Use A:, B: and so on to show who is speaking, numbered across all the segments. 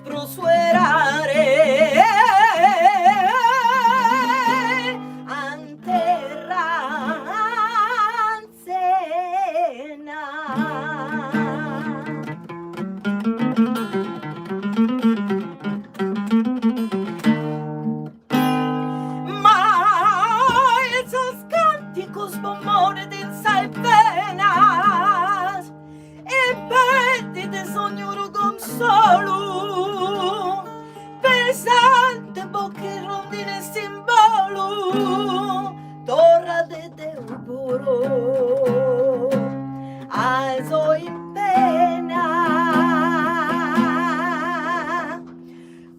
A: prosperare cânticos bomone din salpenas e petti de sogno consolo pesante bocche rondine simbolo torra de Deu puro alzo in pena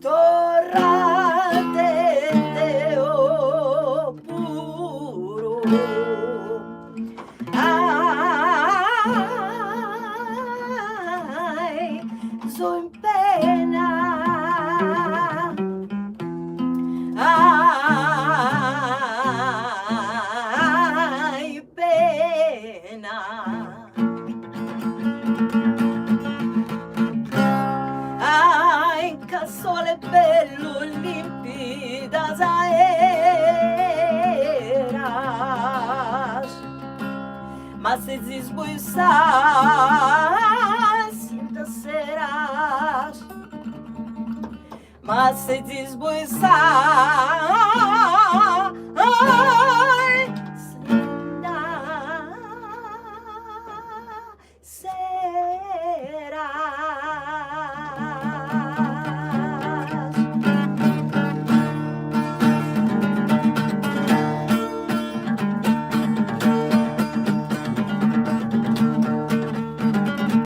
A: torra de Deu puro ay soy in pena ay pena ay che sole bello limpidas aeras mas se desbuiças cintas serás mas se desbuiçar